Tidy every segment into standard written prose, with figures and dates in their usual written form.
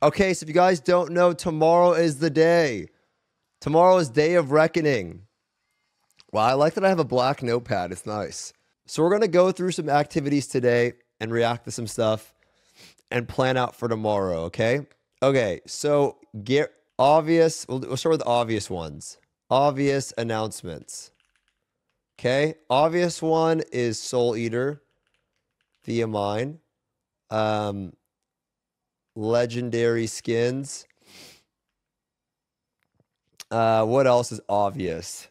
Okay, so if you guys don't know, tomorrow is the day. Tomorrow is Day of Reckoning. Well, I like that I have a black notepad. It's nice. So we're going to go through some activities today and react to some stuff and plan out for tomorrow, okay? Okay, so get obvious. We'll start with obvious ones. Obvious announcements. Okay, obvious one is Soul Eater, Theamine, legendary skins. What else is obvious?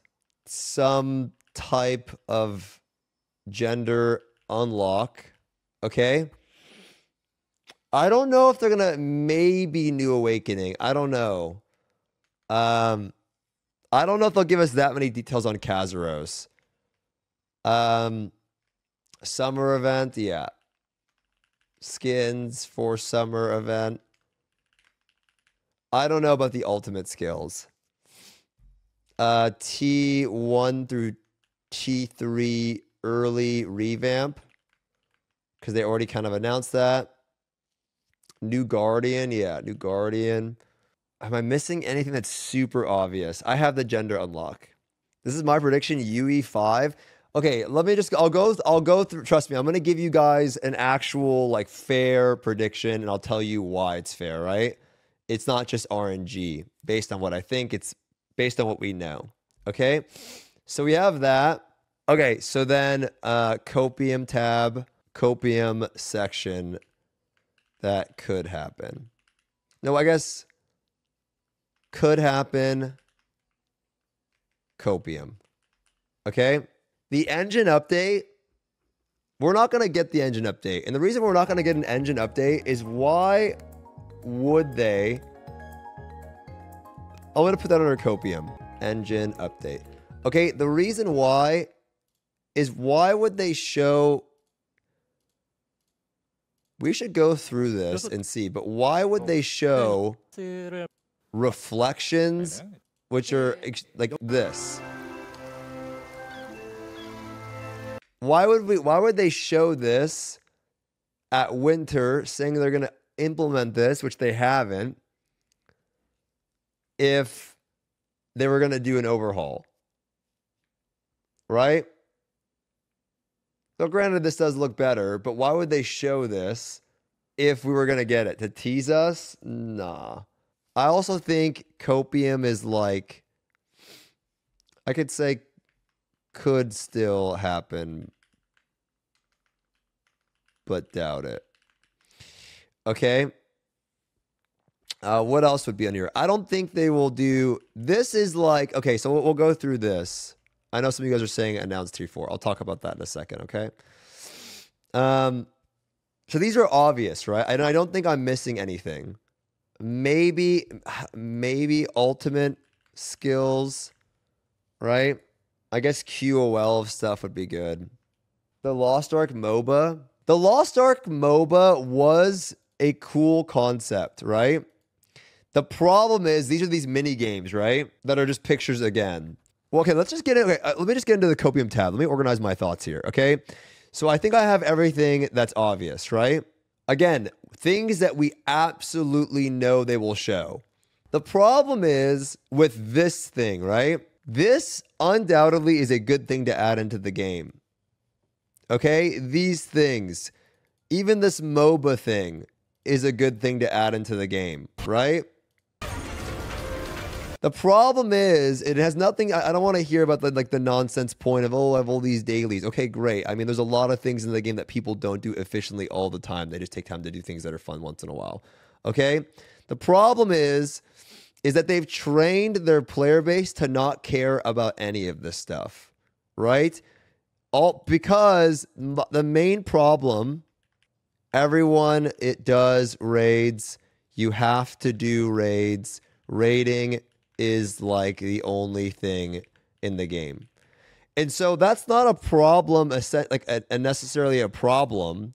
Some type of gender unlock. Okay. I don't know if they're gonna maybe New Awakening. I don't know. I don't know if they'll give us that many details on Kazaros. Summer event, yeah. Skins for summer event. I don't know about the ultimate skills. T1 through T3 early revamp, because they already kind of announced that. New Guardian, yeah, New Guardian. Am I missing anything that's super obvious? I have the gender unlock. This is my prediction, UE5. Okay, let me just, I'll go through, trust me, I'm going to give you guys an actual, like, fair prediction, and I'll tell you why it's fair, right? It's not just RNG, based on what I think, it's based on what we know, okay? So we have that. Okay, so then, Copium tab, Copium section, that could happen. No, I guess, could happen, Copium, okay? The engine update, we're not going to get the engine update. And the reason we're not going to get an engine update is why would they... I'm going to put that under Copium. Engine update. Okay, the reason why is why would they show... We should go through this and see, but why would they show reflections, which are like this? Why would they show this at winter, saying they're going to implement this, which they haven't, if they were going to do an overhaul? Right? So granted, this does look better, but why would they show this if we were going to get it? To tease us? Nah. I also think Copium is like, I could say could still happen, but doubt it. Okay. What else would be on here? I don't think they will do... This is like... Okay, so we'll go through this. I know some of you guys are saying announced tier 4. I'll talk about that in a second, okay? So these are obvious, right? And I don't think I'm missing anything. Maybe ultimate skills, right? I guess QOL stuff would be good. The Lost Ark MOBA. The Lost Ark MOBA was a cool concept, right? The problem is these are these mini games, right? That are just pictures again. Well, okay, let's just get in. Okay, let me just get into the Copium tab. Let me organize my thoughts here, okay? So I think I have everything that's obvious, right? Again, things that we absolutely know they will show. The problem is with this thing, right? This undoubtedly is a good thing to add into the game. Okay? These things, even this MOBA thing is a good thing to add into the game, right? The problem is, it has nothing... I don't want to hear about the nonsense point of, oh, I have all these dailies. Okay, great. I mean, there's a lot of things in the game that people don't do efficiently all the time. They just take time to do things that are fun once in a while. Okay? The problem is that they've trained their player base to not care about any of this stuff. Right? Because the main problem... Everyone, it does raids. You have to do raids. Raiding is like the only thing in the game. And so that's not a problem, necessarily a problem,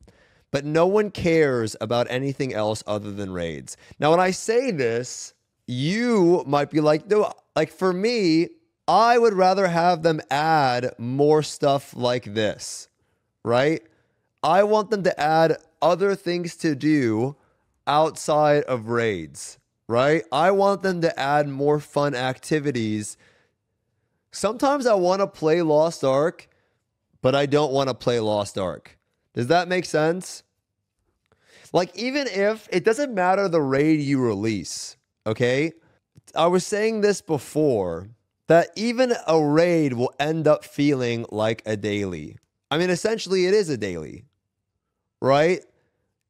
but no one cares about anything else other than raids. Now, when I say this, you might be like, no, like for me, I would rather have them add more stuff like this, right? I want them to add other things to do outside of raids, right? I want them to add more fun activities. Sometimes I want to play Lost Ark, but I don't want to play Lost Ark. Does that make sense? Like, even if it doesn't matter the raid you release, okay? I was saying this before, that even a raid will end up feeling like a daily. I mean, essentially, it is a daily, right?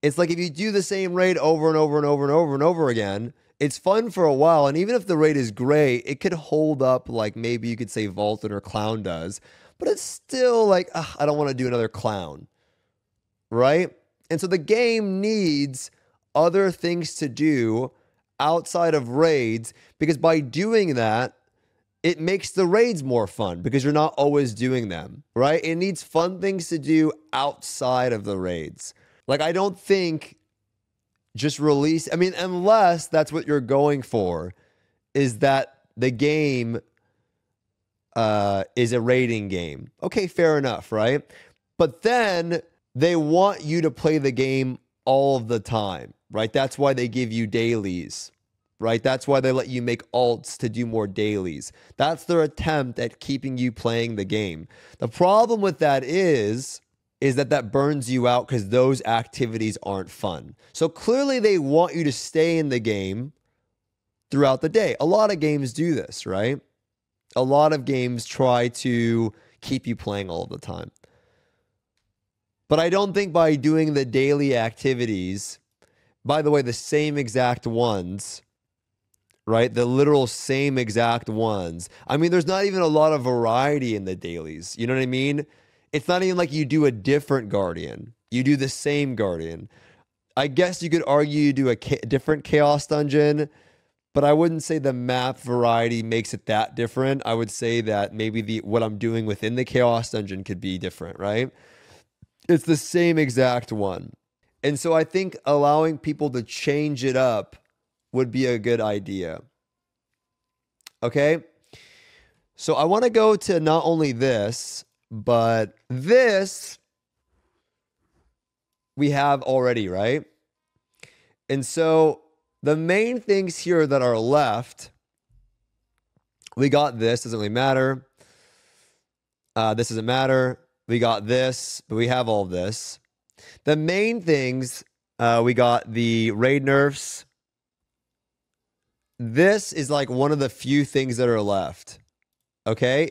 It's like if you do the same raid over and over and over and over and over again, it's fun for a while. And even if the raid is great, it could hold up like maybe you could say Vaulted or Clown does. But it's still like, I don't want to do another Clown, right? And so the game needs other things to do outside of raids, because by doing that, it makes the raids more fun because you're not always doing them, right? It needs fun things to do outside of the raids. Like, I don't think just release, I mean, unless that's what you're going for, is that the game is a raiding game. Okay, fair enough, right? But then they want you to play the game all of the time, right? That's why they give you dailies, right? That's why they let you make alts to do more dailies. That's their attempt at keeping you playing the game. The problem with that is that burns you out because those activities aren't fun. So clearly they want you to stay in the game throughout the day. A lot of games do this, right? A lot of games try to keep you playing all the time. But I don't think by doing the daily activities, by the way, the same exact ones, right? The literal same exact ones. I mean, there's not even a lot of variety in the dailies. You know what I mean? It's not even like you do a different Guardian. You do the same Guardian. I guess you could argue you do a different Chaos Dungeon, but I wouldn't say the map variety makes it that different. I would say that maybe what I'm doing within the Chaos Dungeon could be different, right? It's the same exact one. And so I think allowing people to change it up would be a good idea. Okay? So I want to go to not only this, but this we have already, right? And so the main things here that are left, we got this, doesn't really matter. This doesn't matter. We got this, but we have all of this. The main things, we got the raid nerfs. This is like one of the few things that are left. Okay?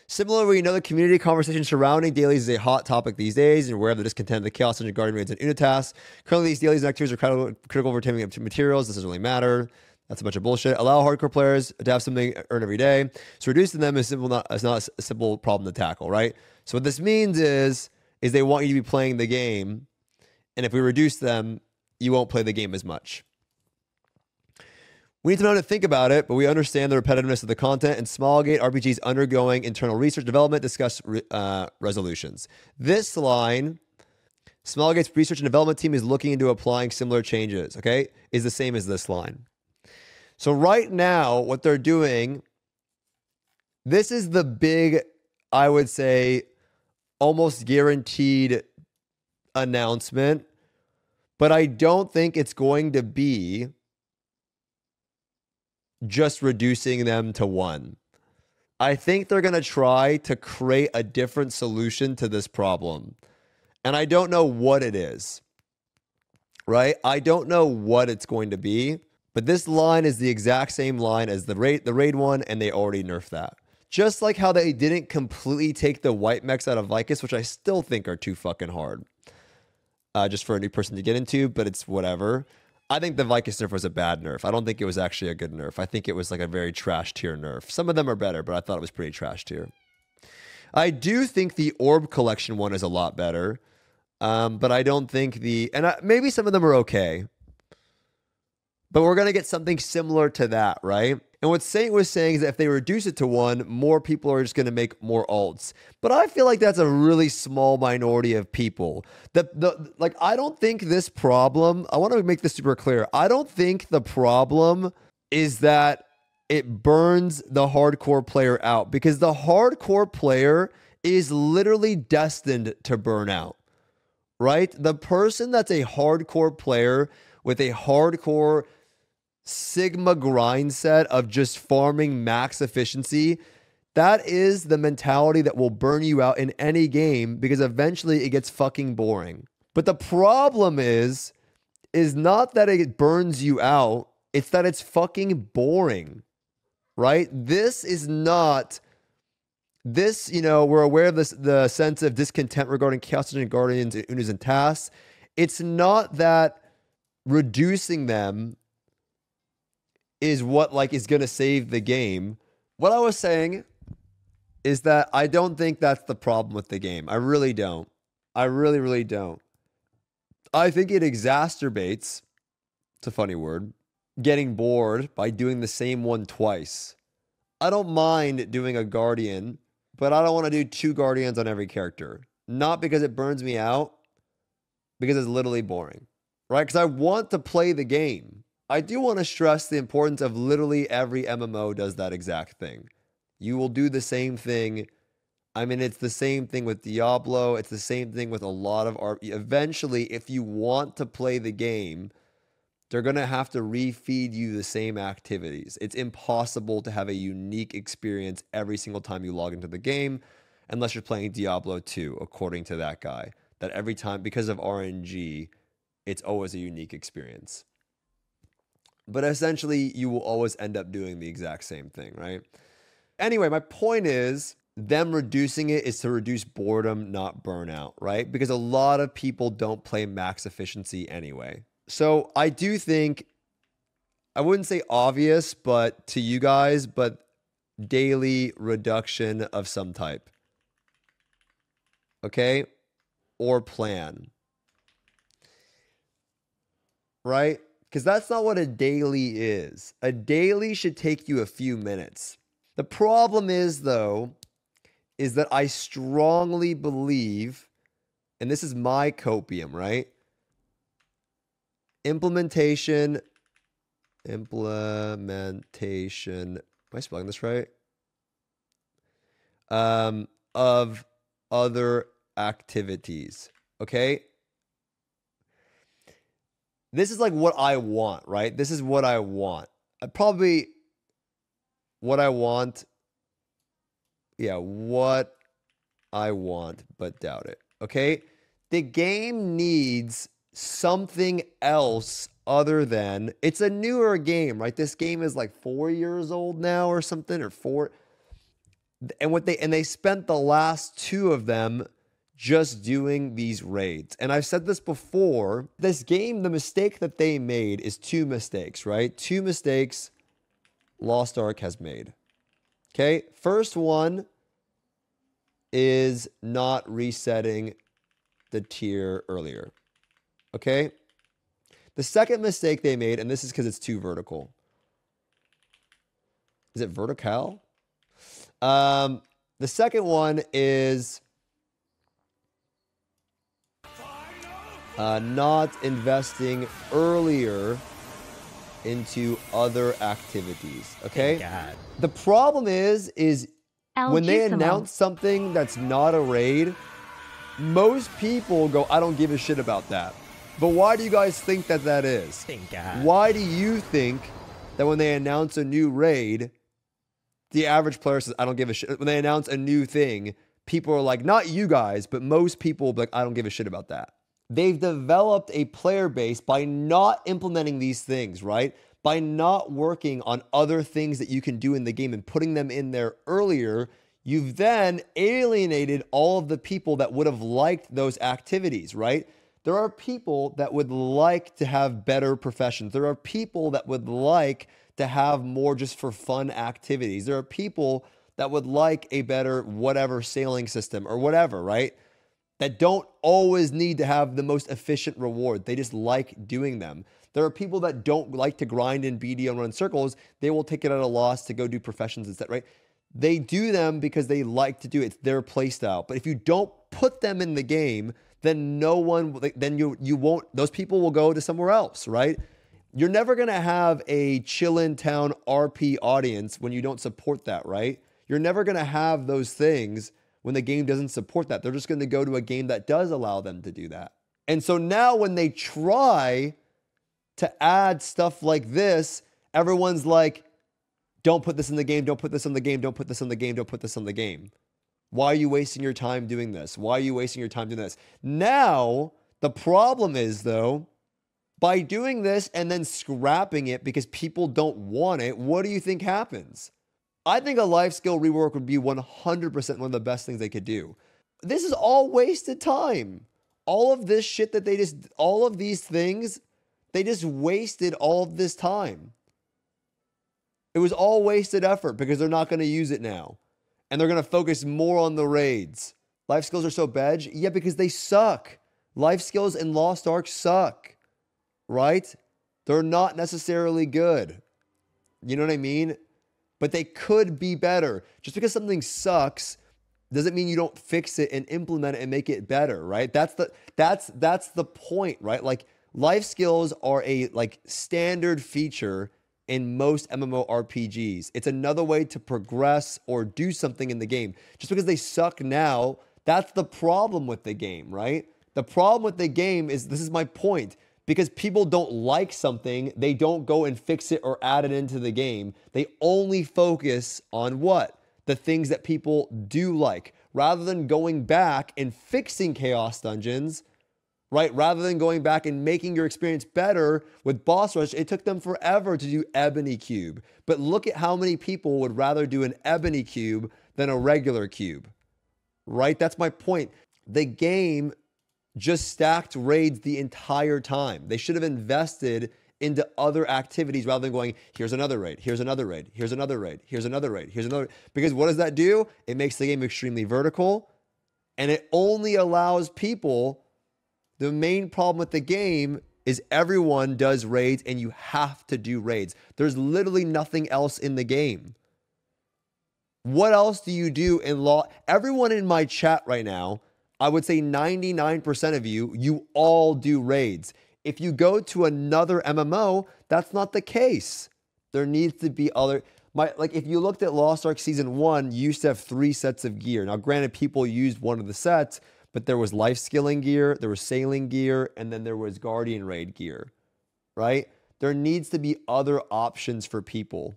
Similarly, we know the community conversation surrounding dailies is a hot topic these days, and we're aware of the discontent of the Chaos Dungeon Guardian raids and Unitas. Currently, these dailies and activities are critical for obtaining materials. This doesn't really matter. That's a bunch of bullshit. Allow hardcore players to have something earn every day. So reducing them is not a simple problem to tackle, right? So what this means is they want you to be playing the game, and if we reduce them, you won't play the game as much. We need to know how to think about it, but we understand the repetitiveness of the content, and Smallgate RPG is undergoing internal research development, discuss resolutions. This line, Smallgate's research and development team is looking into applying similar changes, okay, is the same as this line. So right now, what they're doing, this is the big, I would say, almost guaranteed announcement, but I don't think it's going to be just reducing them to 1. I think they're going to try to create a different solution to this problem. And I don't know what it is, right? I don't know what it's going to be, but this line is the exact same line as the raid one, and they already nerfed that. Just like how they didn't completely take the white mechs out of Vicus, which I still think are too fucking hard. Just for a new person to get into, but it's whatever. I think the Vicus nerf was a bad nerf. I don't think it was actually a good nerf. I think it was like a very trash tier nerf. Some of them are better, but I thought it was pretty trash tier. I do think the Orb Collection one is a lot better, but I don't think maybe some of them are okay. But we're going to get something similar to that, right? And what Saint was saying is that if they reduce it to 1, more people are just going to make more alts. But I feel like that's a really small minority of people. Like, I don't think this problem, I want to make this super clear. I don't think the problem is that it burns the hardcore player out, because the hardcore player is literally destined to burn out, right? The person that's a hardcore player with a hardcore Sigma grind set of just farming max efficiency, that is the mentality that will burn you out in any game because eventually it gets fucking boring. But the problem is not that it burns you out, it's that it's fucking boring, right? This is not, this, you know, we're aware of this, the sense of discontent regarding Chaos Engine Guardians, Unas, and tasks. It's not that reducing them is what like is going to save the game. What I was saying is that I don't think that's the problem with the game. I really don't. I really, really don't. I think it exacerbates, it's a funny word, getting bored by doing the same one twice. I don't mind doing a Guardian, but I don't want to do 2 Guardians on every character. Not because it burns me out, because it's literally boring, right? Because I want to play the game. I do want to stress the importance of literally every MMO does that exact thing. You will do the same thing. I mean, it's the same thing with Diablo. It's the same thing with a lot of RP. Eventually, if you want to play the game, they're going to have to refeed you the same activities. It's impossible to have a unique experience every single time you log into the game, unless you're playing Diablo 2, according to that guy. That every time, because of RNG, it's always a unique experience. But essentially, you will always end up doing the exact same thing, right? Anyway, my point is, them reducing it is to reduce boredom, not burnout, right? Because a lot of people don't play max efficiency anyway. So I do think, I wouldn't say obvious, but to you guys, but daily reduction of some type. Okay? Or plan. Right? Because that's not what a daily is. A daily should take you a few minutes. The problem is, though, is that I strongly believe, and this is my copium, right? Implementation, am I spelling this right? Of other activities, okay? This is like what I want, right? This is what I want. What I want, but doubt it, okay? The game needs something else other than, it's a newer game, right? This game is like 4 years old now or something, or 4. And they spent the last 2 of them just doing these raids. And I've said this before, this game, the mistake that they made is 2 mistakes, right? 2 mistakes Lost Ark has made. Okay, first one is not resetting the tier earlier. Okay? The second mistake they made, and this is because it's too vertical. Is it vertical? The second one is not investing earlier into other activities. Okay? God. The problem is when they announce something that's not a raid, most people go, I don't give a shit about that. But why do you guys think that that is? Thank God. Why do you think that when they announce a new raid, the average player says, I don't give a shit? When they announce a new thing, people are like, not you guys, but most people will be like, I don't give a shit about that. They've developed a player base by not implementing these things, right? By not working on other things that you can do in the game and putting them in there earlier. You've then alienated all of the people that would have liked those activities, right? There are people that would like to have better professions. There are people that would like to have more just for fun activities. There are people that would like a better whatever sailing system or whatever, right? That don't always need to have the most efficient reward. They just like doing them. There are people that don't like to grind in BD and run circles. They will take it at a loss to go do professions instead, right? They do them because they like to do it. It's their play style. But if you don't put them in the game, then you won't, those people will go to somewhere else, right? You're never going to have a chill in town RP audience when you don't support that, right? You're never going to have those things when the game doesn't support that. They're just going to go to a game that does allow them to do that. And so now when they try to add stuff like this, everyone's like, don't put this in the game, don't put this on the game, don't put this on the game, don't put this on the game. Why are you wasting your time doing this? Why are you wasting your time doing this? Now, the problem is, though, by doing this and then scrapping it because people don't want it, what do you think happens? I think a life skill rework would be 100% one of the best things they could do. This is all wasted time. All of this shit that all of these things, they just wasted all of this time. It was all wasted effort because they're not going to use it now. And they're going to focus more on the raids. Life skills are so bad? Yeah, because they suck. Life skills in Lost Ark suck. Right? They're not necessarily good. You know what I mean? But they could be better. Just because something sucks doesn't mean you don't fix it and implement it and make it better, right? That's the point, right? Like, life skills are a standard feature in most MMORPGs. It's another way to progress or do something in the game. Just because they suck now, that's the problem with the game, right? The problem with the game is, this is my point, because people don't like something, they don't go and fix it or add it into the game. They only focus on what? The things that people do like, rather than going back and fixing Chaos Dungeons, right? Rather than going back and making your experience better with Boss Rush. It took them forever to do Ebony Cube. But look at how many people would rather do an Ebony Cube than a regular cube, right? That's my point. The game just stacked raids the entire time. They should have invested into other activities rather than going, here's another raid, here's another raid, here's another raid, here's another raid, here's another. Because what does that do? It makes the game extremely vertical, and it only allows people. The main problem with the game is everyone does raids and you have to do raids. There's literally nothing else in the game. What else do you do in law? Everyone in my chat right now, I would say 99% of you all do raids. If you go to another MMO, that's not the case. There needs to be other. If you looked at Lost Ark Season 1, you used to have 3 sets of gear. Now, granted, people used one of the sets, but there was life skilling gear, there was sailing gear, and then there was guardian raid gear, right? There needs to be other options for people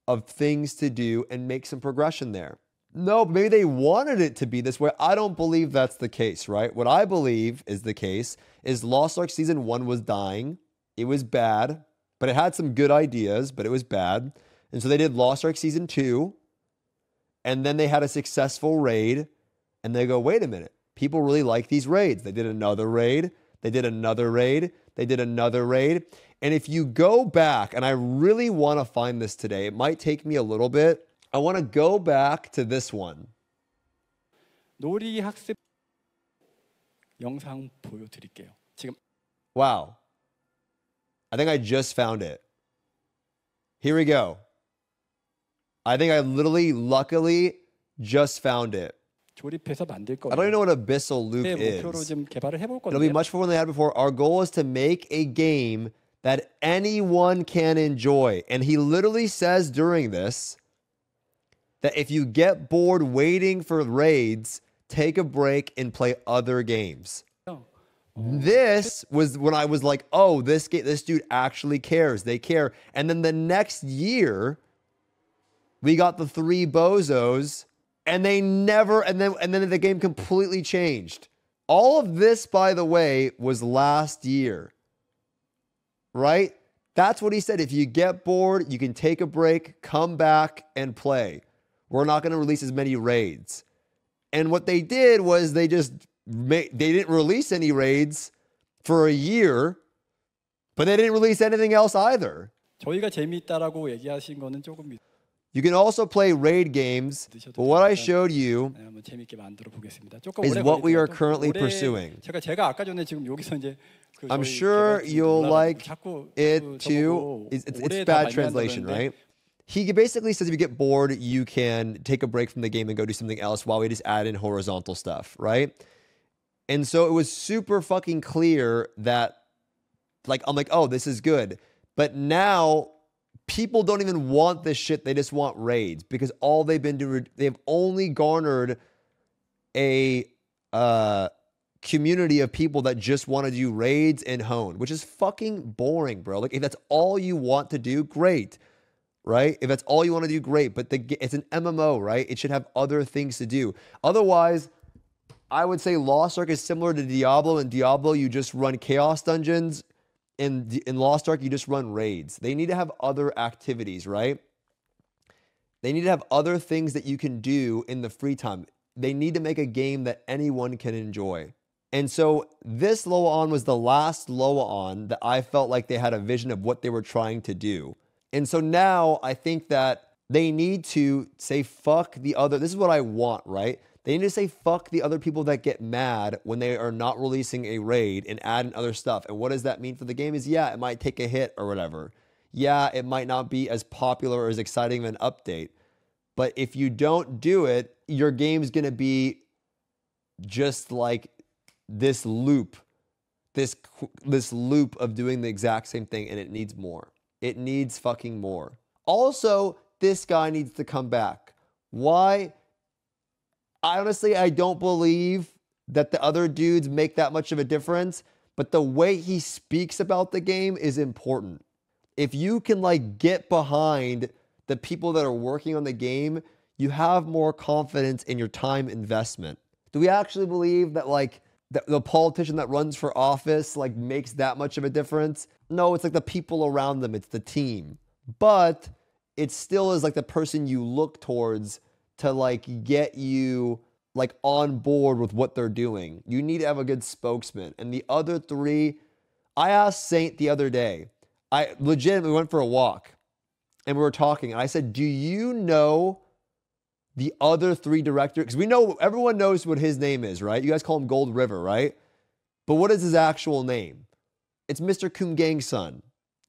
of things to do and make some progression there. No, maybe they wanted it to be this way. I don't believe that's the case, right? What I believe is the case is Lost Ark Season 1 was dying. It was bad, but it had some good ideas, but it was bad. And so they did Lost Ark Season 2, and then they had a successful raid, and they go, wait a minute. People really like these raids. They did another raid. They did another raid. They did another raid. And if you go back, and I really want to find this today, it might take me a little bit. I want to go back to this one. 놀이 학습 영상 보여드릴게요. 지금. Wow. I think I just found it. Here we go. I think I literally, luckily, just found it. 조립해서 만들 거예요. I don't even know what Abyssal Loop 목표로 is. 좀 개발을 해볼 건데요. It'll be much more than they had before. Our goal is to make a game that anyone can enjoy. And he literally says during this that if you get bored waiting for raids, take a break and play other games. This was when I was like, oh, this dude actually cares. They care. And then the next year, we got the 3 bozos, and they never, and then the game completely changed. All of this, by the way, was last year. Right? That's what he said. If you get bored, you can take a break, come back, and play. We're not going to release as many raids. And what they did was they didn't release any raids for a year, but they didn't release anything else either. 저희가 재미있다라고 얘기하신 거는 조금 You can also play raid games, but what I showed you is what we are currently pursuing. 제가 아까 전에 지금 여기서 이제 I'm sure you'll like it too. It's bad translation, right? He basically says if you get bored, you can take a break from the game and go do something else while we just add in horizontal stuff, right? And so it was super fucking clear that, I'm like, oh, this is good. But now people don't even want this shit. They just want raids because all they've been doing, they've only garnered a community of people that just want to do raids and hone, which is fucking boring, bro. Like, if that's all you want to do, great, right? If that's all you want to do, great. But it's an MMO, right? It should have other things to do. Otherwise, I would say Lost Ark is similar to Diablo. In Diablo, you just run chaos dungeons. In Lost Ark, you just run raids. They need to have other activities, right? They need to have other things that you can do in the free time. They need to make a game that anyone can enjoy. And so this LOA ON was the last LOA ON that I felt like they had a vision of what they were trying to do. And so now I think that they need to say, fuck the other. This is what I want, right? They need to say, fuck the other people that get mad when they are not releasing a raid and add in other stuff. And what does that mean for the game is, yeah, it might take a hit or whatever. Yeah, it might not be as popular or as exciting of an update. But if you don't do it, your game's going to be just like this loop, this loop of doing the exact same thing, and it needs more. It needs fucking more. Also, this guy needs to come back. Why? Honestly, I don't believe that the other dudes make that much of a difference, but the way he speaks about the game is important. If you can like get behind the people that are working on the game, you have more confidence in your time investment. Do we actually believe that like the politician that runs for office like makes that much of a difference? No, it's like the people around them. It's the team. But it still is like the person you look towards to like get you like on board with what they're doing. You need to have a good spokesman. And the other three, I asked Saint the other day. I legitimately went for a walk and we were talking and I said, do you know the other three directors? Because we know, everyone knows what his name is, right? You guys call him Gold River, right? But what is his actual name? It's Mr. Kumgang's son.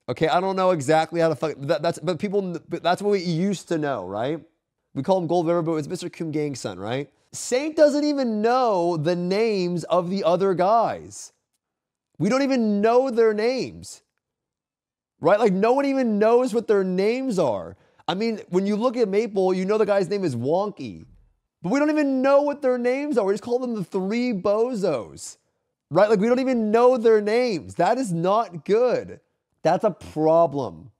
Okay, I don't know exactly how to fuck but people, that's what we used to know, right? We call him Gold River, but it's Mr. Kumgang's son, right? Saint doesn't even know the names of the other guys. We don't even know their names, right? Like no one even knows what their names are. I mean, when you look at Maple, you know the guy's name is Wonky, but we don't even know what their names are. We just call them the three bozos, right? Like we don't even know their names. That is not good. That's a problem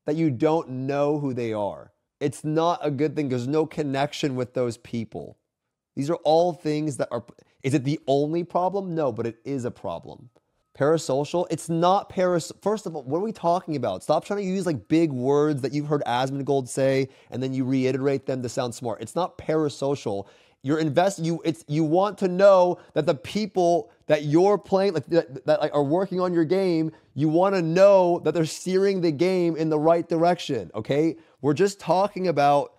that you don't know who they are. It's not a good thing. There's no connection with those people. These are all things that are, is it the only problem? No, but it is a problem. Parasocial, it's not first of all, what are we talking about? Stop trying to use like big words that you've heard Asmongold say, and then you reiterate them to sound smart. It's not parasocial. You're you want to know that the people that you're playing, like that like, are working on your game, you want to know that they're steering the game in the right direction, okay? We're just talking about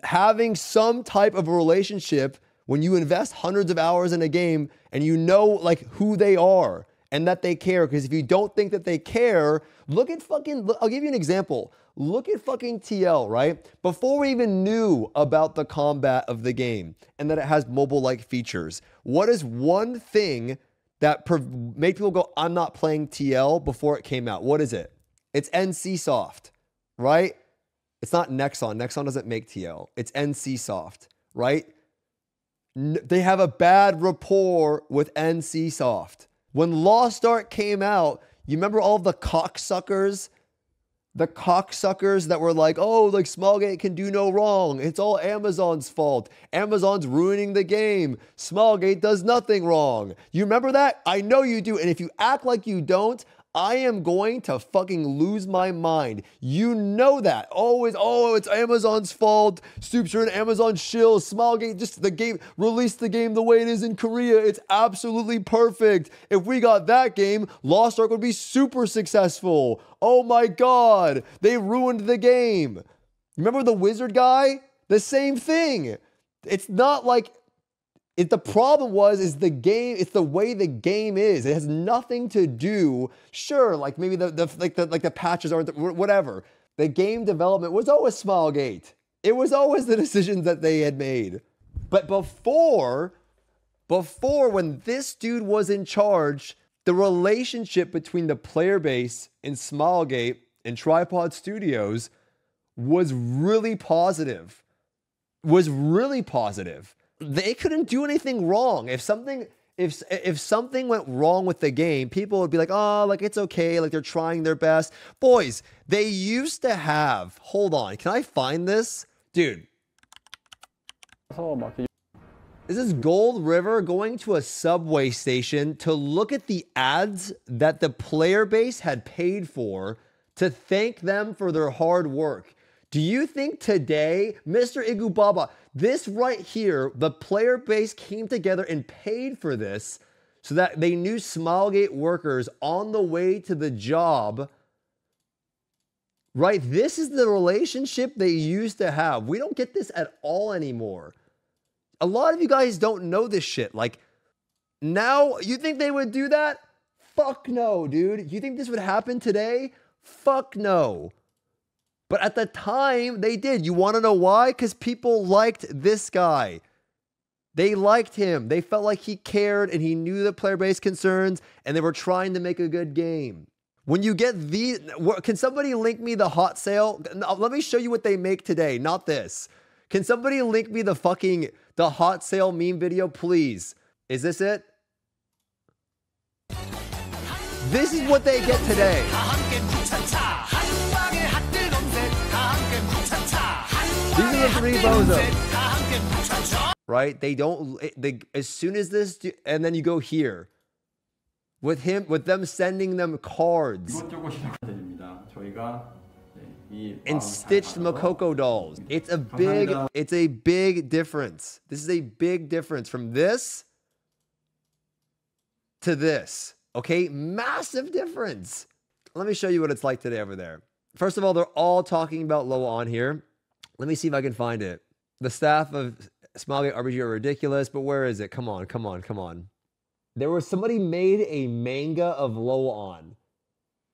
having some type of a relationship when you invest hundreds of hours in a game and you know like who they are and that they care. Because if you don't think that they care, look at I'll give you an example. Look at fucking TL, right? Before we even knew about the combat of the game and that it has mobile-like features, what is one thing that made people go, I'm not playing TL before it came out? What is it? It's NCSoft, right? It's not Nexon. Nexon doesn't make TL. It's NCSoft, right? They have a bad rapport with NCSoft. When Lost Ark came out, you remember all the cocksuckers? The cocksuckers that were like, oh, like Smallgate can do no wrong. It's all Amazon's fault. Amazon's ruining the game. Smallgate does nothing wrong. You remember that? I know you do. And if you act like you don't, I am going to fucking lose my mind. You know that. Always, oh, it's Amazon's fault. Stoopzz are an Amazon shill. Smallgate, just the game, released the game the way it is in Korea. It's absolutely perfect. If we got that game, Lost Ark would be super successful. Oh my God, they ruined the game. You remember the wizard guy? The same thing. It's not like, the problem is the game, it's the way the game is. It has nothing to do, sure, like maybe the patches aren't, whatever. The game development was always Smallgate. It was always the decisions that they had made. But before when this dude was in charge, the relationship between the player base in Smallgate and Tripod Studios was really positive. They couldn't do anything wrong. If if something went wrong with the game, people would be like, oh, like it's okay, like they're trying their best. Boys, they used to have, hold on, can I find this? Dude. This is Gold River going to a subway station to look at the ads that the player base had paid for to thank them for their hard work. Do you think today, Mr. Igubaba, this right here, the player base came together and paid for this so that they knew Smilegate workers on the way to the job, right? This is the relationship they used to have. We don't get this at all anymore. A lot of you guys don't know this shit. Like, now, you think they would do that? Fuck no, dude. You think this would happen today? Fuck no. But at the time, they did. You want to know why? Because people liked this guy. They liked him. They felt like he cared and he knew the player base concerns and they were trying to make a good game. When you get these, can somebody link me the hot sale? Let me show you what they make today, not this. Can somebody link me the hot sale meme video, please? Is this it? This is what they get today. These are the three bozos. Right? They don't, as soon as this, and then you go here. With them sending them cards. And stitched Makoko dolls. It's a big difference. This is a big difference from this to this. Okay? Massive difference. Let me show you what it's like today over there. First of all, they're all talking about LOA ON here. Let me see if I can find it. The staff of Smilegate RPG are ridiculous, but where is it? Come on, come on, come on. There was somebody made a manga of LOA ON.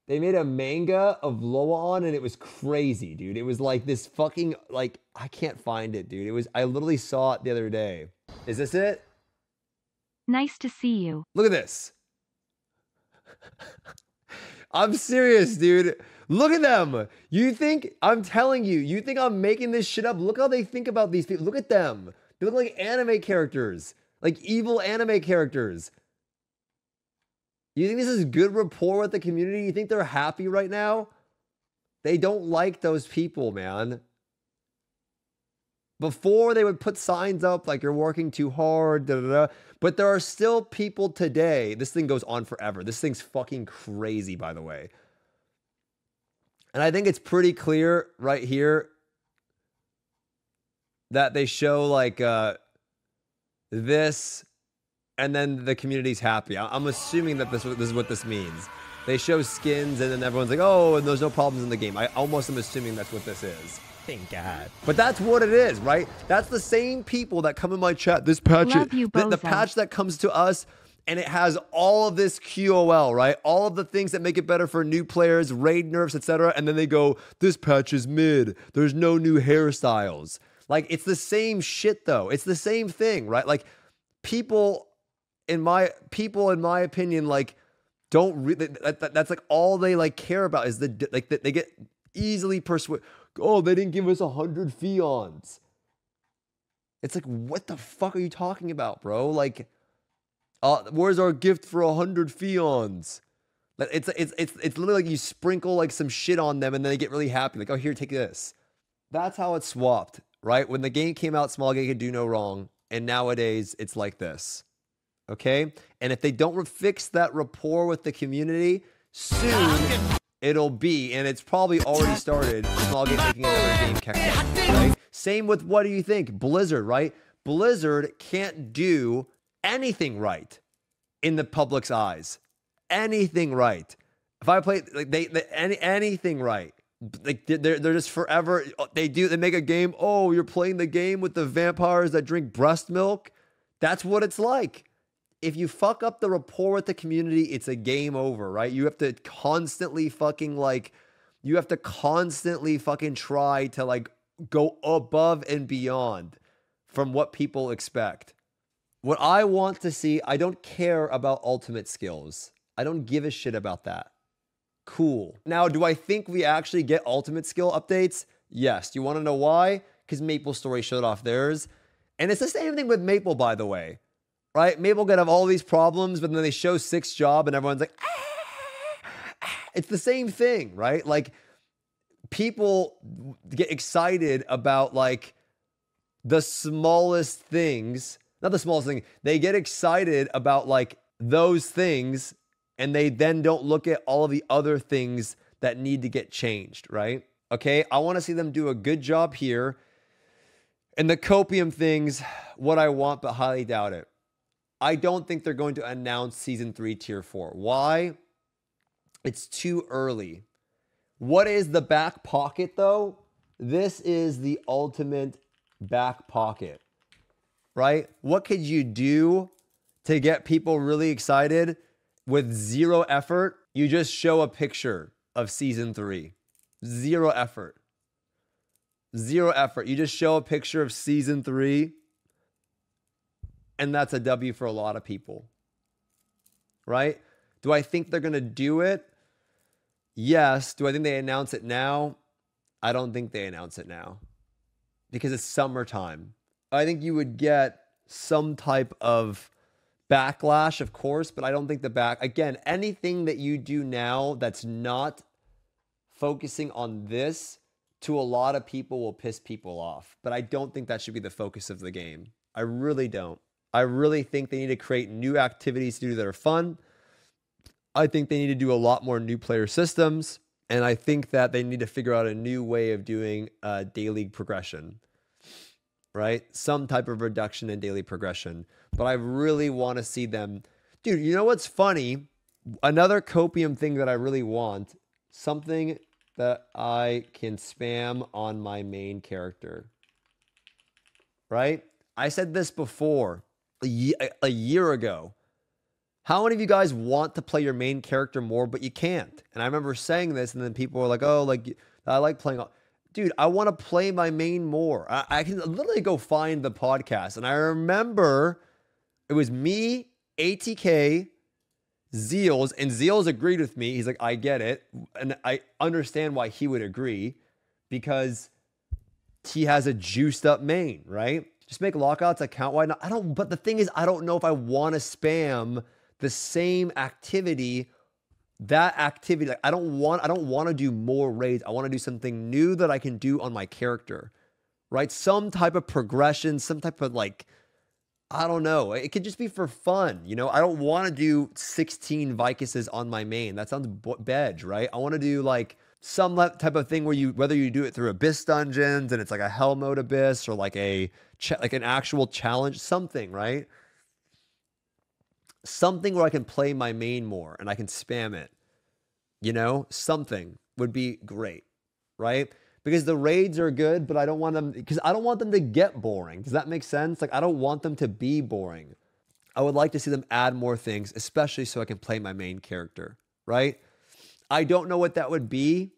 They made a manga of LOA ON and it was crazy, dude. It was like this fucking, like, I can't find it, dude. It was, I literally saw it the other day. Is this it? Nice to see you. Look at this. I'm serious, dude. Look at them. You think, I'm telling you, you think I'm making this shit up? Look how they think about these people. Look at them. They look like anime characters, like evil anime characters. You think this is good rapport with the community? You think they're happy right now? They don't like those people, man. Before they would put signs up like you're working too hard, da, da, da. But there are still people today. This thing goes on forever. This thing's fucking crazy, by the way. And I think it's pretty clear right here that they show like this, and then the community's happy. I'm assuming that this is what this means. They show skins, and then everyone's like, oh, and there's no problems in the game. I almost am assuming that's what this is. Thank God. But that's what it is, right? That's the same people that come in my chat. This patch, the patch that comes to us, and it has all of this QOL, right? All of the things that make it better for new players, raid nerfs, etc. And then they go, this patch is mid. There's no new hairstyles. Like, it's the same shit, though. It's the same thing, right? Like, people, in my opinion, like, don't really, that's like all they like care about is they get easily persuaded. Oh, they didn't give us 100 fions. It's like, what the fuck are you talking about, bro? Like, where's our gift for 100 fions? It's literally like you sprinkle like some shit on them and then they get really happy. Like, oh, here, take this. That's how it's swapped, right? When the game came out, Smilegate could do no wrong. And nowadays, it's like this. Okay? And if they don't fix that rapport with the community, soon it'll be, and it's probably already started, Smilegate making another game campaign, right? Same with, what do you think? Blizzard, right? Blizzard can't do anything right in the public's eyes. Anything right. If I play, like, anything right. Like, they're just forever, they make a game, oh, you're playing the game with the vampires that drink breast milk? That's what it's like. If you fuck up the rapport with the community, it's a game over, right? You have to constantly fucking try to like go above and beyond from what people expect. What I want to see, I don't care about ultimate skills. I don't give a shit about that. Cool. Now, do I think we actually get ultimate skill updates? Yes. Do you want to know why? Because MapleStory showed off theirs. And it's the same thing with Maple, by the way. right? Maybe we'll get have all these problems, but then they show 6 job and everyone's like, it's the same thing, right? Like people get excited about like the smallest things, not the smallest thing. They get excited about like those things and they then don't look at all of the other things that need to get changed, right? Okay, I want to see them do a good job here. And the copium things, what I want, but highly doubt it. I don't think they're going to announce Season 3 Tier 4. Why? It's too early. What is the back pocket, though? This is the ultimate back pocket, right? What could you do to get people really excited with 0 effort? You just show a picture of Season 3. 0 effort. 0 effort. You just show a picture of Season 3, and that's a W for a lot of people, right? Do I think they're going to do it? Yes. Do I think they announce it now? I don't think they announce it now because it's summertime. I think you would get some type of backlash, of course, but I don't think again, anything that you do now that's not focusing on this, to a lot of people will piss people off. But I don't think that should be the focus of the game. I really don't. I really think they need to create new activities to do that are fun. I think they need to do a lot more new player systems. And I think that they need to figure out a new way of doing daily progression, right? Some type of reduction in daily progression. But I really want to see them. Dude, you know what's funny? Another copium thing that I really want, something that I can spam on my main character, right? I said this before, a year ago. How many of you guys want to play your main character more, but you can't? And I remember saying this, and then people were like, oh, like, I like playing. Dude, I want to play my main more. I can literally go find the podcast. And I remember it was me, ATK, Zeals, and Zeals agreed with me. He's like, I get it. And I understand why he would agree, because he has a juiced up main, right? Just make lockouts account wide. But the thing is, I don't know if I want to spam the same activity, like I don't want to do more raids. I want to do something new that I can do on my character, right? Some type of progression, some type of like, I don't know. It could just be for fun. You know, I don't want to do 16 Vicuses on my main. That sounds bedge, right? I want to do like some type of thing where whether you do it through Abyss dungeons and it's like a hell mode Abyss, or like an actual challenge, something, right? Something where I can play my main more and I can spam it, you know, something would be great, right? Because the raids are good, but I don't want them to get boring. Does that make sense? Like, I don't want them to be boring. I would like to see them add more things, especially so I can play my main character, right? I don't know what that would be.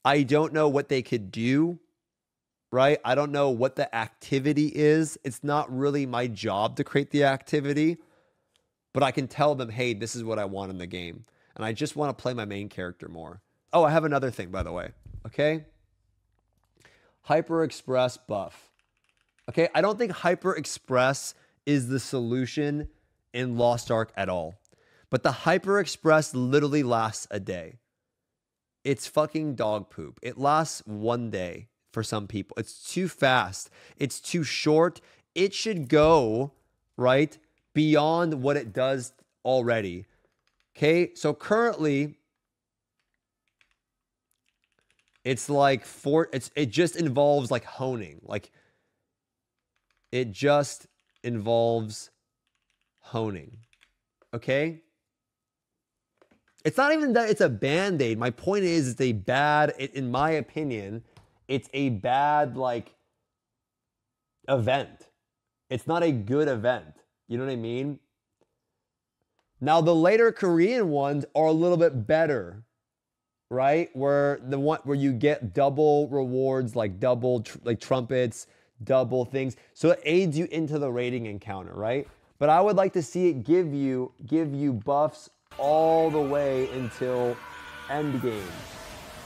I don't know what they could do, right? I don't know what the activity is. It's not really my job to create the activity, but I can tell them, hey, this is what I want in the game. And I just want to play my main character more. Oh, I have another thing, by the way. Okay? Hyper Express buff. Okay, I don't think Hyper Express is the solution in Lost Ark at all. But the Hyper Express literally lasts a day. It's fucking dog poop. It lasts 1 day for some people. It's too fast. It's too short. It should go, right, beyond what it does already. Okay, so currently it's like it just involves like honing. Like it just involves honing. Okay? It's not even that it's a band-aid. My point is it's a bad, in my opinion, it's a bad like event. It's not a good event. You know what I mean? Now the later Korean ones are a little bit better, right? Where you get double rewards, like double like trumpets, double things. So it aids you into the raiding encounter, right? But I would like to see it give you buffs all the way until end game,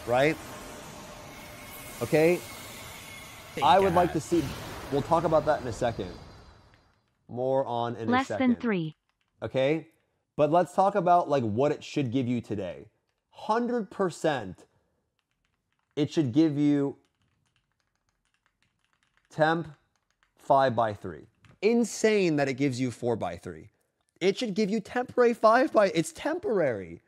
right? Okay? I would like to see, we'll talk about that in a second. More on in a Less second. than 3. Okay? But let's talk about like what it should give you today. 100% it should give you temp 5x3. Insane that it gives you 4x3. It should give you temporary 5x. It's temporary,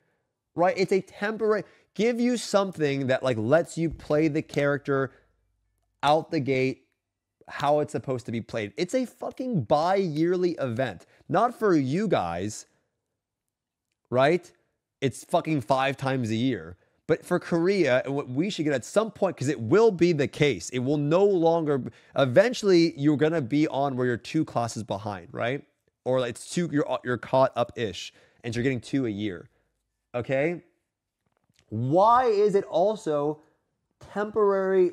right? It's a temporary. Give you something that like lets you play the character out the gate how it's supposed to be played. It's a fucking bi-yearly event. Not for you guys, right? It's fucking 5 times a year. But for Korea, and what we should get at some point, because it will be the case, it will no longer, eventually you're going to be on where you're 2 classes behind, right? Or it's 2, you're caught up-ish, and you're getting 2 a year, okay? Why is it also temporary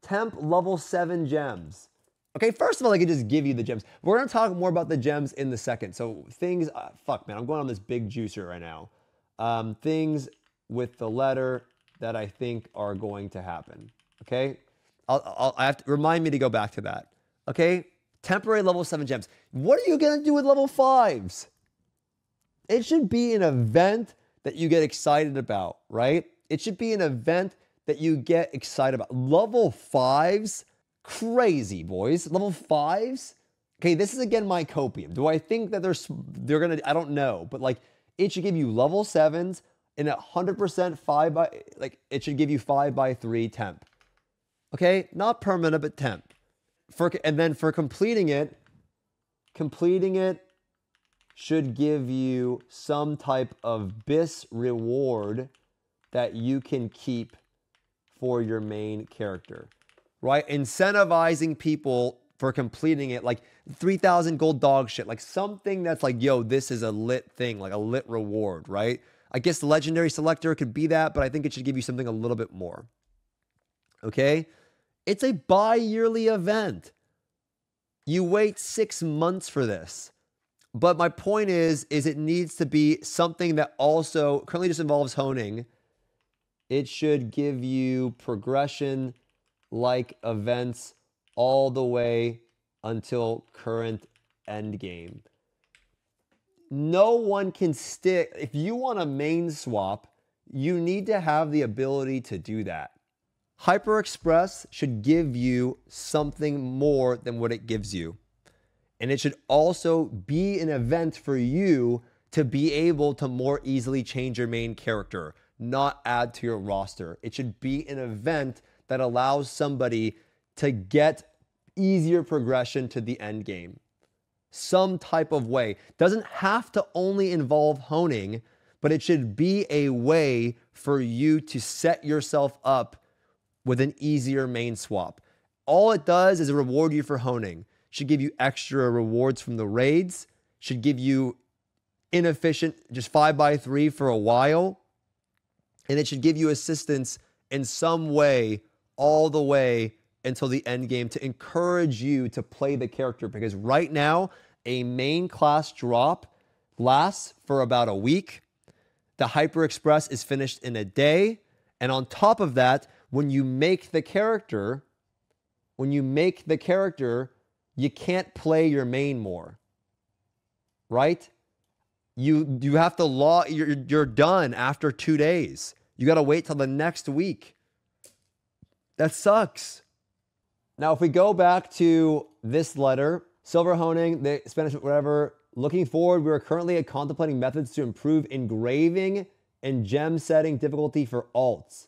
temp level 7 gems? Okay, first of all, I could just give you the gems. We're going to talk more about the gems in the second. So things, fuck man, I'm going on this big juicer right now. Things with the letter that I think are going to happen. Okay, I have to remind me to go back to that. Okay, temporary level 7 gems. What are you going to do with level 5s? It should be an event that you get excited about, right? It should be an event that you get excited about. Level 5s, crazy, boys. Level 5s? Okay, this is again my copium. Do I think that they're gonna, I don't know, but like it should give you level 7s and 100% 5 by, like it should give you 5x3 temp. Okay, not permanent, but temp. And then for completing it should give you some type of BIS reward that you can keep for your main character, right? Incentivizing people for completing it, like 3,000 gold dog shit, like something that's like, yo, this is a lit thing, like a lit reward, right? I guess the legendary selector could be that, but I think it should give you something a little bit more. Okay? It's a bi-yearly event. You wait 6 months for this. But my point is it needs to be something that also currently just involves honing. It should give you progression like events all the way until current end game. No one can stick. If you want a main swap, you need to have the ability to do that. Hyper Express should give you something more than what it gives you. And it should also be an event for you to be able to more easily change your main character, not add to your roster. It should be an event that allows somebody to get easier progression to the end game. Some type of way. Doesn't have to only involve honing, but it should be a way for you to set yourself up with an easier main swap. All it does is reward you for honing. Should give you extra rewards from the raids. Should give you inefficient, just 5x3 for a while. And it should give you assistance in some way all the way until the end game to encourage you to play the character. Because right now, a main class drop lasts for about a week. The Hyper Express is finished in a day. And on top of that, when you make the character, you can't play your main more. Right? You have to you're done after 2 days. You got to wait till the next week. That sucks. Now, if we go back to this letter, silver honing, the Spanish, whatever, looking forward, we are currently contemplating methods to improve engraving and gem setting difficulty for alts.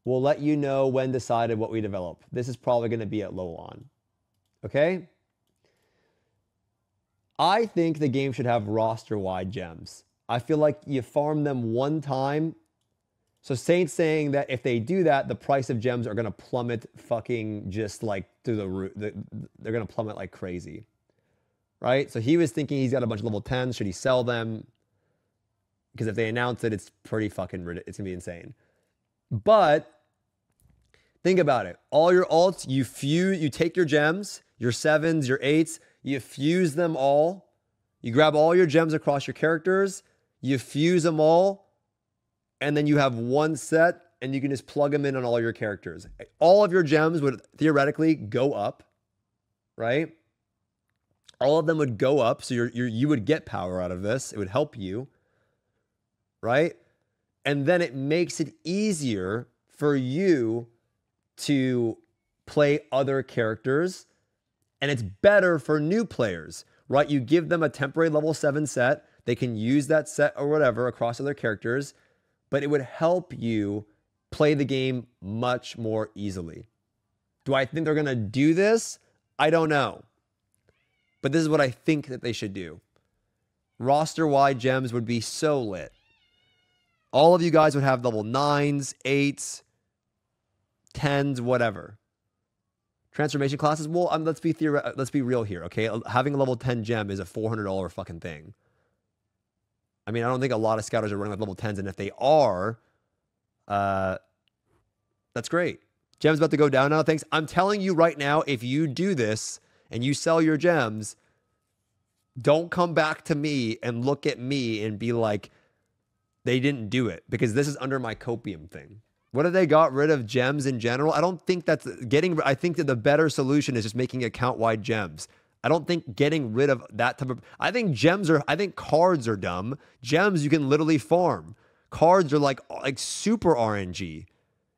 We'll let you know when decided what we develop. This is probably going to be at LOA ON. Okay? I think the game should have roster-wide gems. I feel like you farm them one time. So Saint's saying that if they do that, the price of gems are going to plummet fucking just like through the roof. They're going to plummet like crazy. Right? So he was thinking he's got a bunch of level 10s. Should he sell them? Because if they announce it, it's pretty fucking ridiculous. It's going to be insane. But think about it. All your alts, you take your gems, your 7s, your 8s, you fuse them all. You grab all your gems across your characters, you fuse them all, and then you have one set, and you can just plug them in on all your characters. All of your gems would theoretically go up, right? all of them would go up. So you would get power out of this. It would help you, right? And then it makes it easier for you to play other characters. And it's better for new players, right? You give them a temporary level 7 set. They can use that set or whatever across other characters, but it would help you play the game much more easily. Do I think they're going to do this? I don't know. But this is what I think that they should do. Roster-wide gems would be so lit. All of you guys would have level 9s, 8s, 10s, whatever. Transformation classes, well, let's be real here, okay? Having a level 10 gem is a $400 fucking thing. I mean, I don't think a lot of scouters are running with level 10s, and if they are, that's great. Gem's about to go down now, thanks. I'm telling you right now, if you do this and you sell your gems, don't come back to me and look at me and be like, they didn't do it, because this is under my copium thing. What if they got rid of gems in general? I don't think that's I think that the better solution is just making account-wide gems. I don't think getting rid of that type of, I think cards are dumb. Gems you can literally farm. Cards are like super RNG.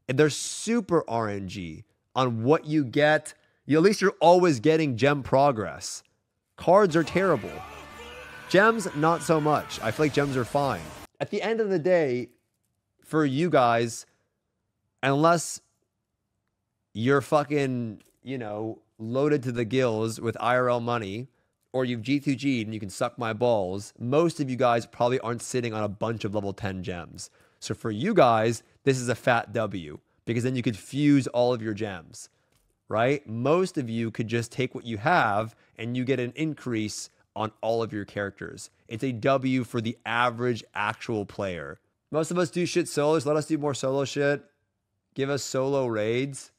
And they're super RNG on what you get. At least you're always getting gem progress. Cards are terrible. Gems, not so much. I feel like gems are fine. At the end of the day, for you guys, unless you're fucking, loaded to the gills with IRL money, or you've G2G'd and you can suck my balls, most of you guys probably aren't sitting on a bunch of level 10 gems. So for you guys, this is a fat W, because then you could fuse all of your gems, right? Most of you could just take what you have and you get an increase on all of your characters. It's a W for the average actual player. Most of us do shit solos. Let us do more solo shit. Give us solo raids.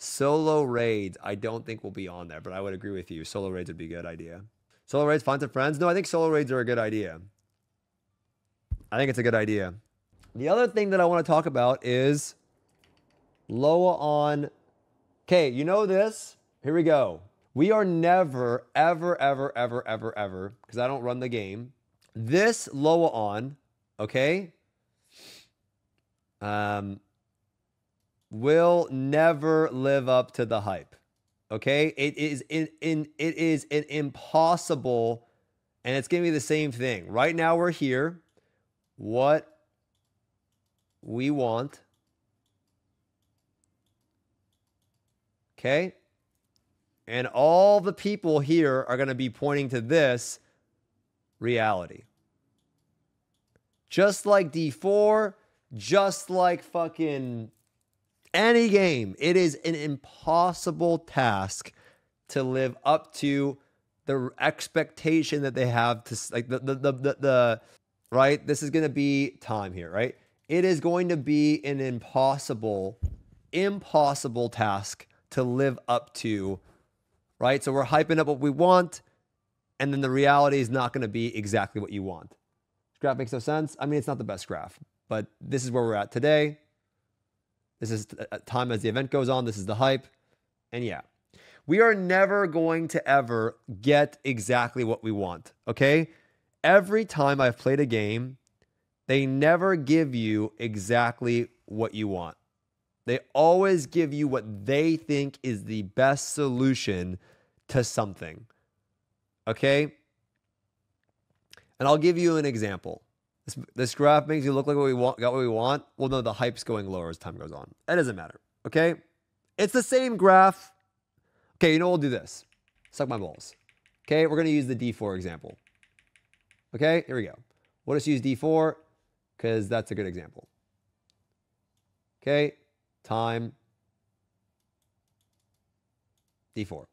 Solo raids, I don't think will be on there, but I would agree with you. Solo raids would be a good idea. Solo raids, find some friends. No, I think solo raids are a good idea. I think it's a good idea. The other thing that I want to talk about is LOA on. Okay, you know this? Here we go. We are never, ever, ever, ever, ever, ever, because I don't run the game. This LOA on, okay? Will never live up to the hype. Okay? It is an impossible, and it's gonna be the same thing. Right now we're here. What we want. Okay? And all the people here are gonna be pointing to this reality. Just like D4, just like fucking any game, it is an impossible task to live up to the expectation that they have to, like, the right? This is going to be time here, right? It is going to be an impossible task to live up to, right? So we're hyping up what we want, and then the reality is not going to be exactly what you want. This graph makes no sense. I mean, it's not the best graph, but this is where we're at today. This is time as the event goes on. This is the hype. And yeah, we are never going to ever get exactly what we want, okay? Every time I've played a game, they never give you exactly what you want. They always give you what they think is the best solution to something, okay? And I'll give you an example. This graph makes you look like what we want, got what we want. Well, no, the hype's going lower as time goes on. That doesn't matter, okay? It's the same graph. Okay, you know, we'll do this. Suck my balls. Okay, we're going to use the D4 example. Okay, here we go. We'll just use D4 because that's a good example. Okay, time. D4.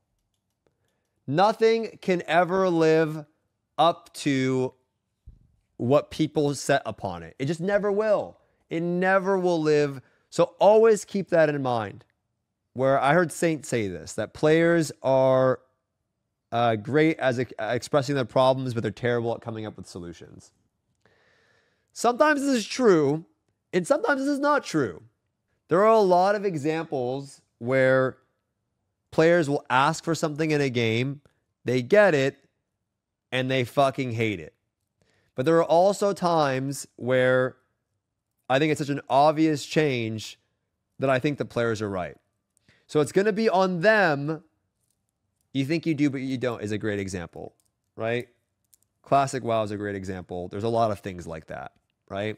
Nothing can ever live up to what people set upon it. It just never will. It never will live. So always keep that in mind. Where I heard Saint say this, that players are great as expressing their problems, but they're terrible at coming up with solutions. Sometimes this is true, and sometimes this is not true. There are a lot of examples where players will ask for something in a game, they get it, and they fucking hate it. But there are also times where I think it's such an obvious change that I think the players are right. So it's going to be on them. You think you do, but you don't is a great example, right? Classic WoW is a great example. There's a lot of things like that, right?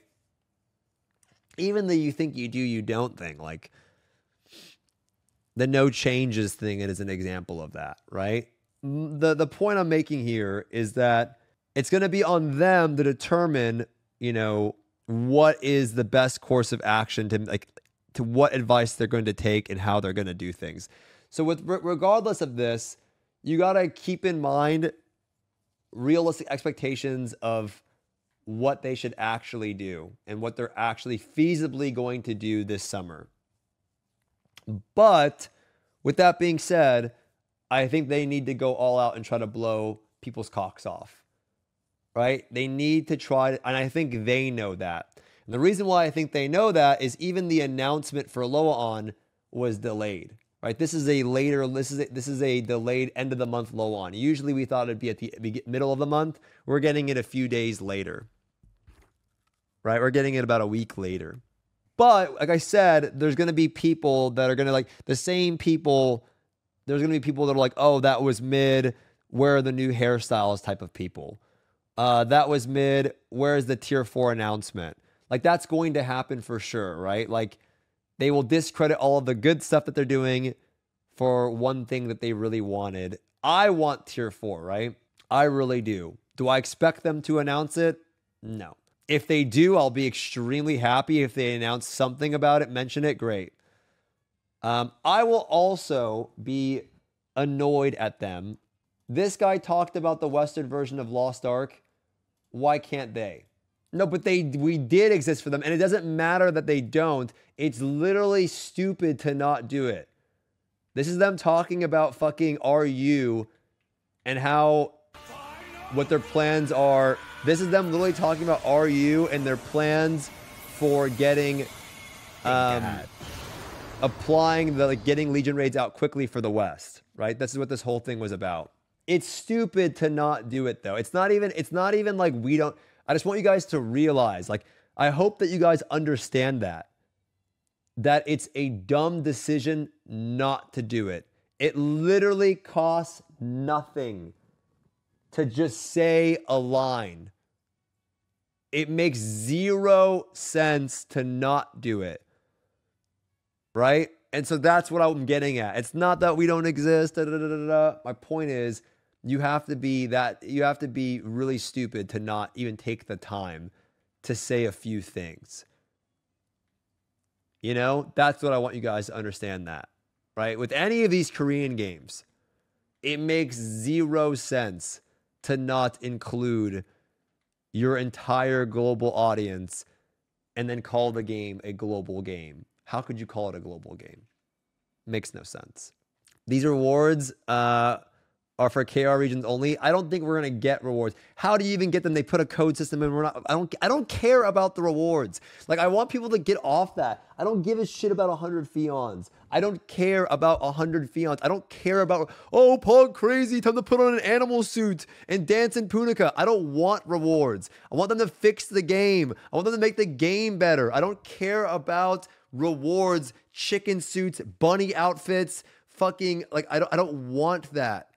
Even the you think you do, you don't thing, like the no changes thing is an example of that, right? The point I'm making here is that it's going to be on them to determine, you know, what is the best course of action to what advice they're going to take and how they're going to do things. So regardless of this, you got to keep in mind realistic expectations of what they should actually do and what they're actually feasibly going to do this summer. But with that being said, I think they need to go all out and try to blow people's cocks off, right? They need to try, and I think they know that. And the reason why I think they know that is even the announcement for LOA ON was delayed, right? This is a delayed end of the month LOA ON. Usually we thought it'd be at the middle of the month. We're getting it a few days later, right? We're getting it about a week later. But like I said, there's going to be people that are going to like the same people. There's going to be people that are like, oh, that was mid. Where are the new hairstyles type of people? That was mid. Where's the tier 4 announcement? Like that's going to happen for sure, right? Like they will discredit all of the good stuff that they're doing for one thing that they really wanted. I want tier 4, right? I really do. Do I expect them to announce it? No. If they do, I'll be extremely happy. If they announce something about it, mention it, great. I will also be annoyed at them. This guy talked about the Western version of Lost Ark. Why can't they? No, but we did exist for them, and it doesn't matter that they don't. It's literally stupid to not do it. This is them talking about fucking RU and what their plans are. This is them literally talking about RU and their plans for getting getting Legion raids out quickly for the West, right? This is what this whole thing was about. It's stupid to not do it though. It's not even like we don't. I just want you guys to realize, like, I hope that you guys understand that it's a dumb decision not to do it. It literally costs nothing to just say a line. It makes zero sense to not do it. Right? And so that's what I'm getting at. It's not that we don't exist. My point is, you have to be really stupid to not even take the time to say a few things. You know, that's what I want you guys to understand that, right? With any of these Korean games, it makes zero sense to not include your entire global audience and then call the game a global game. How could you call it a global game? Makes no sense. These rewards are for KR regions only. I don't think we're gonna get rewards. How do you even get them? They put a code system in. I don't care about the rewards. Like, I want people to get off that. I don't give a shit about 100 Fions. I don't care about 100 Fions. I don't care about, oh, Pog crazy, time to put on an animal suit and dance in Punica. I don't want rewards. I want them to fix the game. I want them to make the game better. I don't care about rewards, chicken suits, bunny outfits, fucking, like, I don't want that.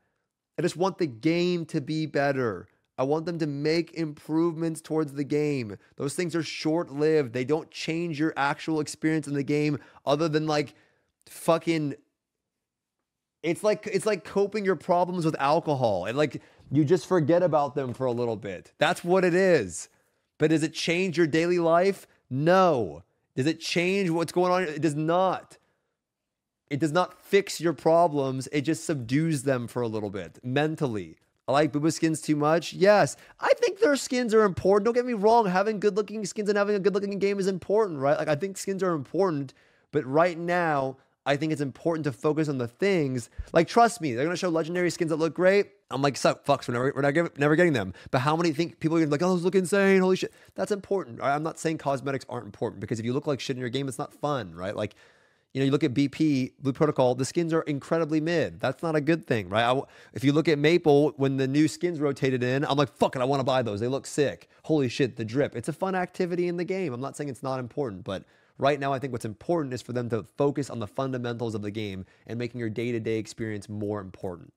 I just want the game to be better. I want them to make improvements towards the game. Those things are short-lived. They don't change your actual experience in the game other than like fucking, it's like coping your problems with alcohol. And like you just forget about them for a little bit. That's what it is. But does it change your daily life? No. Does it change what's going on? It does not. It does not fix your problems. It just subdues them for a little bit mentally. I like MOBA skins too much. Yes, I think their skins are important. Don't get me wrong. Having good looking skins and having a good looking game is important, right? Like, I think skins are important, but right now I think it's important to focus on the things. Like, trust me, they're gonna show legendary skins that look great. I'm like, suck, fucks, we're never getting them. But how many think people are like, oh, those look insane? Holy shit, that's important. Right? I'm not saying cosmetics aren't important, because if you look like shit in your game, it's not fun, right? Like, You know, you look at BP, Blue Protocol, the skins are incredibly mid. That's not a good thing, right? If you look at Maple, when the new skins rotated in, I'm like, fuck it, I want to buy those. They look sick. Holy shit, the drip. It's a fun activity in the game. I'm not saying it's not important, but right now I think what's important is for them to focus on the fundamentals of the game and making your day-to-day experience more important.